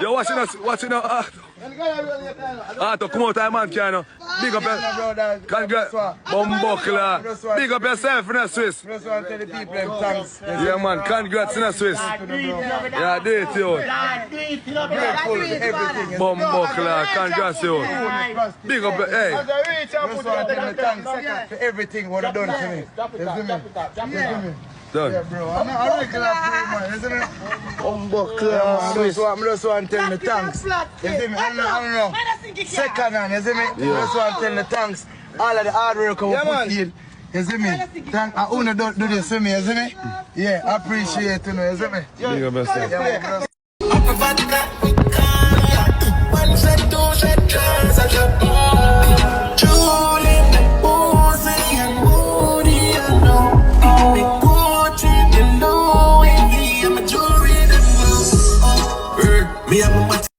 Yo, watching out. Arthur, come out, man, can big up your... Congrats. Bumbuckler. Big up yourself in the Swiss. Just want to tell the people them thanks. Yeah, man, congrats in the Swiss. Yeah, date you. Bumbuckler, congrats you. Big up, hey. Just want to tell me thanks for everything what you done to me. You see me? Done. Yeah, bro. I'm a regular player, man. You see me? Bumbuckler, Swiss. I just want to tell me thanks. You see me? I don't know. Second hand, you see me? I just want to tell me thanks. All of the hard work I put in. You see me? Thank I wanna do this for me, you see me? Yeah, I appreciate it, you see me? Big up yourself. Yeah, me